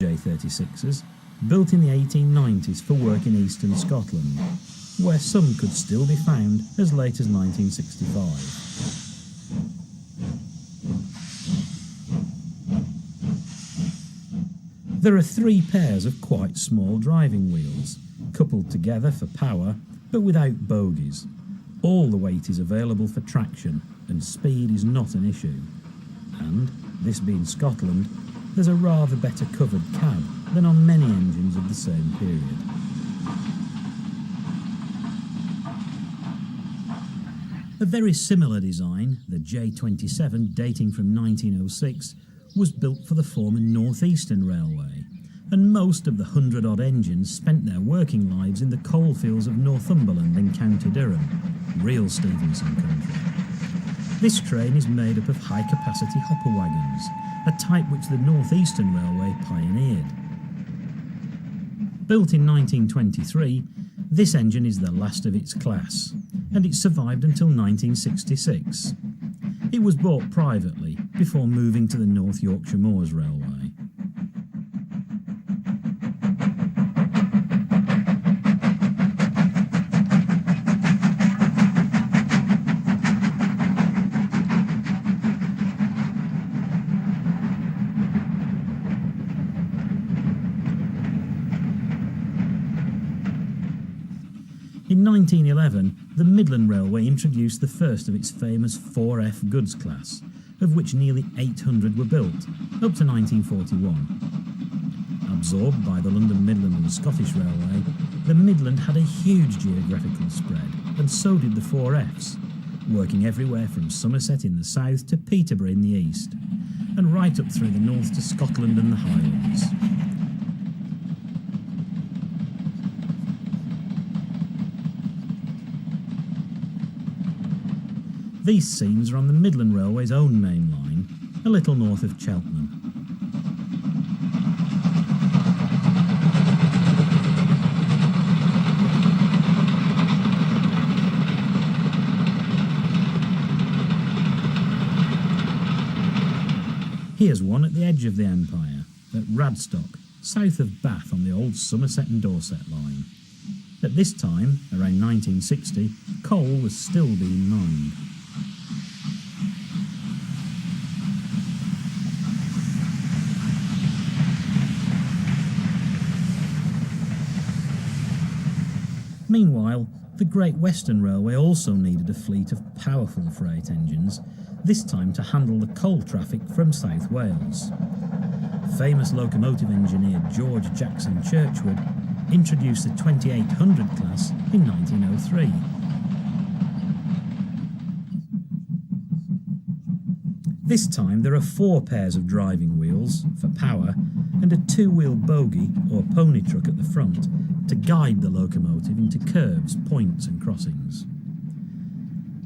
J36s, built in the 1890s for work in eastern Scotland, where some could still be found as late as 1965. There are 3 pairs of quite small driving wheels, coupled together for power, but without bogies. All the weight is available for traction, and speed is not an issue. And, this being Scotland, there's a rather better covered cab than on many engines of the same period. A very similar design, the J27 dating from 1906, was built for the former North Eastern Railway, and most of the 100-odd engines spent their working lives in the coalfields of Northumberland and County Durham, real Stevenson country. This train is made up of high-capacity hopper wagons, a type which the North Eastern Railway pioneered. Built in 1923, this engine is the last of its class, and it survived until 1966. It was bought privately before moving to the North Yorkshire Moors Railway. In 1911, the Midland Railway introduced the first of its famous 4F goods class, of which nearly 800 were built, up to 1941. Absorbed by the London Midland and Scottish Railway, the Midland had a huge geographical spread, and so did the 4Fs, working everywhere from Somerset in the south to Peterborough in the east, and right up through the north to Scotland and the Highlands. These scenes are on the Midland Railway's own main line, a little north of Cheltenham. Here's one at the edge of the Empire, at Radstock, south of Bath on the old Somerset and Dorset line. At this time, around 1960, coal was still being mined. Meanwhile, the Great Western Railway also needed a fleet of powerful freight engines, this time to handle the coal traffic from South Wales. Famous locomotive engineer George Jackson Churchward introduced the 2800 class in 1903. This time there are 4 pairs of driving wheels, for power, and a 2-wheel bogie, or pony truck at the front, to guide the locomotive into curves, points and crossings.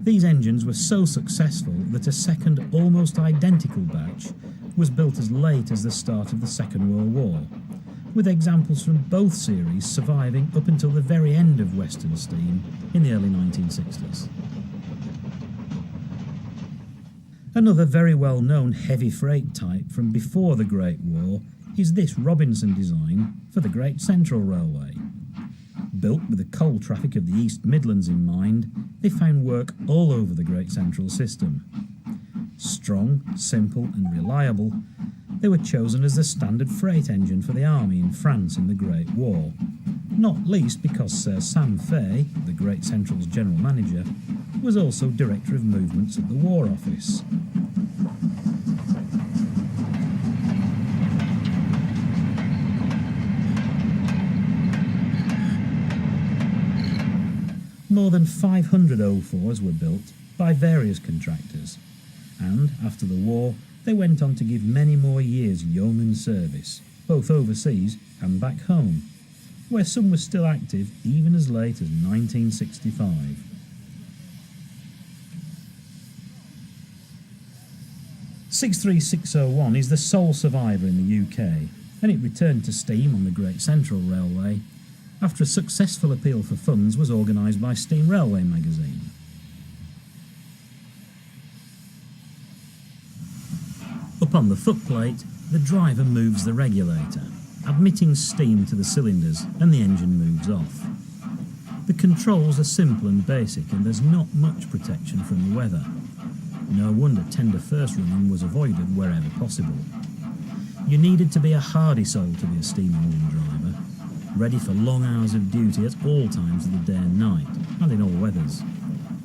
These engines were so successful that a second almost identical batch was built as late as the start of the Second World War, with examples from both series surviving up until the very end of Western steam in the early 1960s. Another very well-known heavy freight type from before the Great War is this Robinson design for the Great Central Railway. Built with the coal traffic of the East Midlands in mind, they found work all over the Great Central system. Strong, simple and reliable, they were chosen as the standard freight engine for the army in France in the Great War, not least because Sir Sam Fay, the Great Central's general manager, was also Director of Movements at the War Office. More than 500 04s were built by various contractors, and after the war they went on to give many more years yeoman service, both overseas and back home, where some were still active even as late as 1965. "63601 is the sole survivor in the UK, and it returned to steam on the Great Central Railway after a successful appeal for funds was organised by Steam Railway magazine. Up on the footplate, the driver moves the regulator, admitting steam to the cylinders, and the engine moves off. The controls are simple and basic, and there's not much protection from the weather. No wonder tender first running was avoided wherever possible. You needed to be a hardy soul to be a steam engine driver, ready for long hours of duty at all times of the day and night, and in all weathers.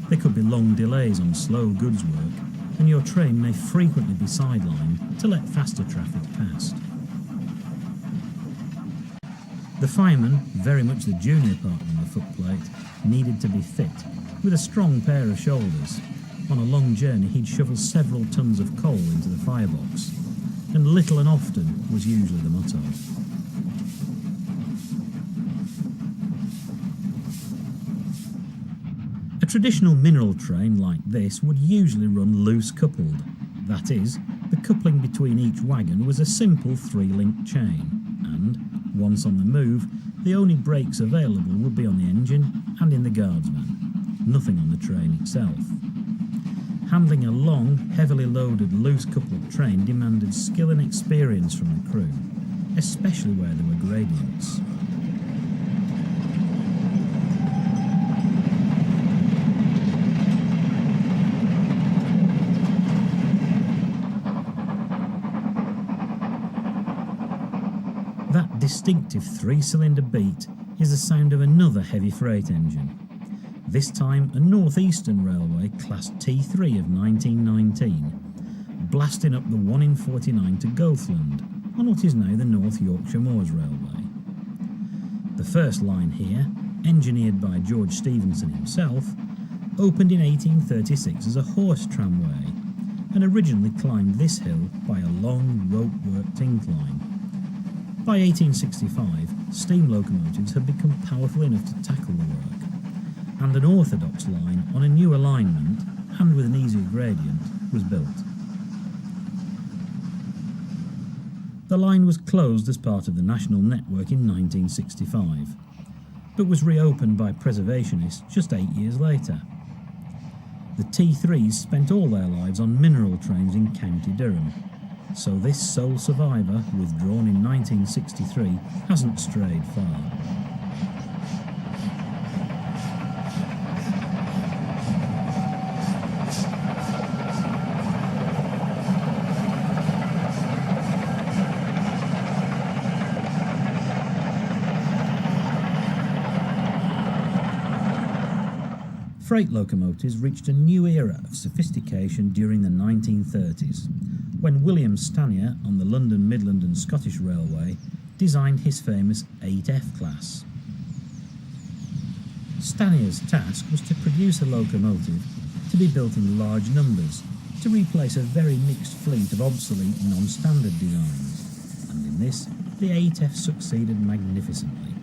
There could be long delays on slow goods work, and your train may frequently be sidelined to let faster traffic past. The fireman, very much the junior partner on the footplate, needed to be fit, with a strong pair of shoulders. On a long journey he'd shovel several tons of coal into the firebox, and little and often was usually the motto. A traditional mineral train like this would usually run loose coupled. That is, the coupling between each wagon was a simple 3-link chain, and, once on the move, the only brakes available would be on the engine and in the guardsman, nothing on the train itself. Handling a long, heavily loaded, loose-coupled train demanded skill and experience from the crew, especially where there were gradients. That distinctive 3-cylinder beat is the sound of another heavy freight engine. This time a Northeastern Railway Class T3 of 1919, blasting up the 1 in 49 to Goathland on what is now the North Yorkshire Moors Railway. The first line here, engineered by George Stephenson himself, opened in 1836 as a horse tramway and originally climbed this hill by a long rope-worked incline. By 1865, steam locomotives had become powerful enough to tackle the work, and an orthodox line on a new alignment and with an easier gradient was built. The line was closed as part of the national network in 1965, but was reopened by preservationists just 8 years later. The T3s spent all their lives on mineral trains in County Durham, so this sole survivor, withdrawn in 1963, hasn't strayed far. Freight locomotives reached a new era of sophistication during the 1930s, when William Stanier on the London, Midland and Scottish Railway designed his famous 8F class. Stanier's task was to produce a locomotive to be built in large numbers to replace a very mixed fleet of obsolete non-standard designs, and in this the 8F succeeded magnificently.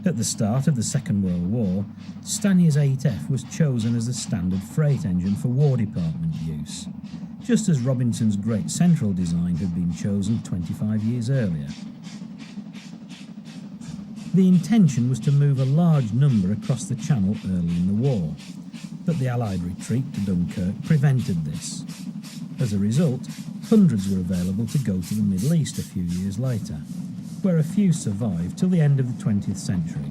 At the start of the Second World War, Stanier's 8F was chosen as the standard freight engine for War Department use, just as Robinson's Great Central design had been chosen 25 years earlier. The intention was to move a large number across the Channel early in the war, but the Allied retreat to Dunkirk prevented this. As a result, hundreds were available to go to the Middle East a few years later, where a few survived till the end of the 20th century,